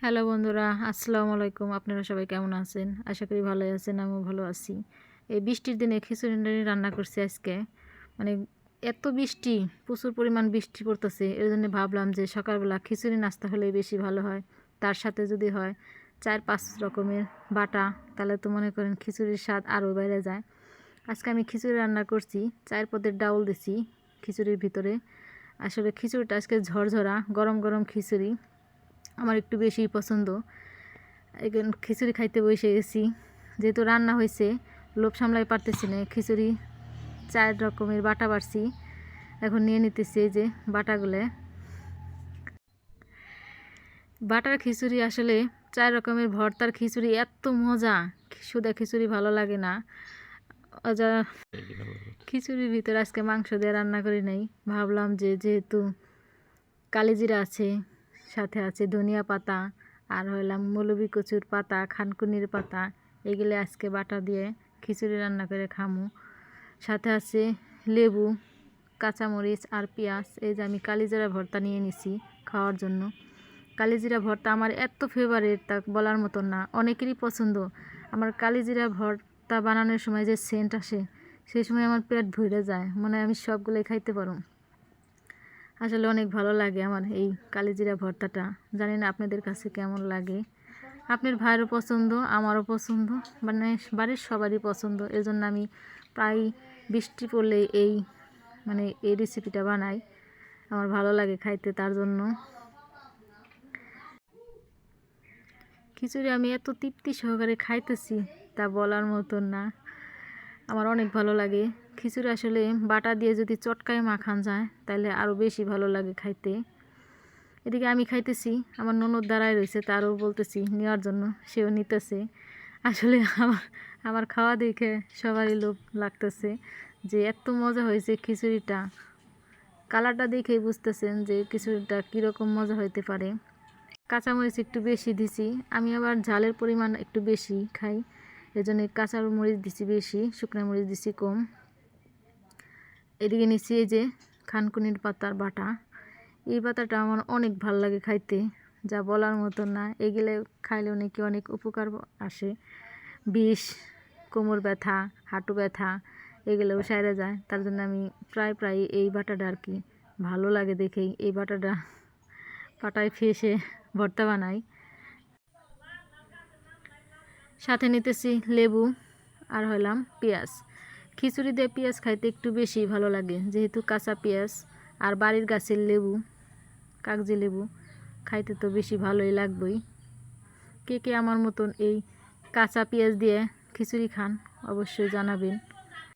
Hello বন্ধুরা, আসসালামু আলাইকুম। আপনারা সবাই কেমন আছেন? আশা করি ভালোই আছেন, আমিও ভালো আছি। এই বৃষ্টির দিনে খিচুড়ি রান্না করছি আজকে। মানে এত বৃষ্টি, প্রচুর পরিমাণ বৃষ্টি পড়তেছে, এর জন্য ভাবলাম যে সকালবেলা খিচুড়ি নাস্তা হলে বেশি ভালো হয়। তার সাথে যদি হয় 4-5 রকমের বাটা, তাহলে তো মনে করেন খিচুড়ির স্বাদ আরও বেড়ে যায়। আজকে আমি খিচুড়ি রান্না করছি, 4 পদের ডাউল দিছি খিচুড়ির ভিতরে। আসলে খিচুড়িটা আজকে ঝরঝরা গরম গরম খিচুড়ি আমার একটু বেশি পছন্দ। এখন খিচুড়ি খাইতে বসে গেছি, যেহেতু রান্না হয়েছে লোভ সামলাই পারতেছি না। খিচুড়ি 4 রকমের বাটা বাড়ছি, এখন নিয়ে নিতেছি এই যে বাটাগুলো। বাটার খিচুড়ি আসলে 4 রকমের ভর্তার খিচুড়ি এত মজা, সুদা খিচুড়ি ভালো লাগে না। খিচুড়ির ভিতরে আজকে মাংস দিয়ে রান্না করি নাই, ভাবলাম যে যেহেতু কালিজিরা আছে, সাথে আছে ধনিয়া পাতা, আর হইলাম মৌলবি কচুর পাতা, খানকুনির পাতা, এগুলো আজকে বাটা দিয়ে খিচুড়ি রান্না করে খামু। সাথে আছে লেবু, কাঁচামরিচ আর পেঁয়াজ। এই যে আমি কালিজিরা ভর্তা নিয়ে নিছি খাওয়ার জন্য। কালিজিরা ভর্তা আমার এত ফেভারিট, তা বলার মতন না, অনেকেরই পছন্দ। আমার কালিজিরা ভর্তা বানানোর সময় যে সেন্ট আসে, সেই সময় আমার পেট ভরে যায়, মনে হয় আমি সবগুলোই খাইতে পারো। আসলে অনেক ভালো লাগে আমার এই কালিজিরা ভর্তাটা। জানি না আপনাদের কাছে কেমন লাগে। আপনার ভাইয়েরও পছন্দ, আমারও পছন্দ, মানে বাড়ির সবারই পছন্দ। এজন্য আমি প্রায় বৃষ্টি পড়লে এই রেসিপিটা বানাই। আমার ভালো লাগে খাইতে, তার জন্য। খিচুড়ি আমি এত তৃপ্তি সহকারে খাইতেছি, তা বলার মতন না। আমার অনেক ভালো লাগে খিচুড়ি। আসলে বাটা দিয়ে যদি চটকায় মাখান যায় তাহলে আরও বেশি ভালো লাগে খাইতে। এদিকে আমি খাইতেছি, আমার ননদ দাঁড়ায় রয়েছে, তারও বলতেছি নেওয়ার জন্য, সেও নিতেছে। আসলে আমার খাওয়া দেখে সবারই লোভ লাগতেছে যে এত মজা হয়েছে খিচুড়িটা। কালারটা দেখেই বুঝতেছেন যে খিচুড়িটা কীরকম মজা হইতে পারে। কাঁচামরিচ একটু বেশি দিছি, আমি আবার ঝালের পরিমাণ একটু বেশি খাই, এজন্য কাঁচামরিচ দিছি বেশি, শুকনো মরিচ দিছি কম। এদিকে নিচ্ছি এই যে খানকুনির পাতার বাটা। এই পাতাটা আমার অনেক ভাল লাগে খাইতে, যা বলার মতো না। এগুলো খাইলেও নাকি অনেক উপকার আসে, বিষ, কোমর ব্যথা, হাঁটু ব্যথা, এগুলোও সেরে যায়। তার জন্য আমি প্রায় এই বাটাটা আর কি ভালো লাগে দেখেই এই বাটাটা পাটায় ফেসে ভর্তা বানাই। সাথে নিতেছি লেবু আর হইলাম পেঁয়াজ। খিচুড়ি দিয়ে পেঁয়াজ খাইতে একটু বেশি ভালো লাগে, যেহেতু কাঁচা পেঁয়াজ আর বাড়ির গাছের লেবু, কাগজি লেবু, খাইতে তো বেশি ভালোই লাগবেই। কে কে আমার মতন এই কাঁচা পেঁয়াজ দিয়ে খিচুড়ি খান অবশ্যই জানাবেন।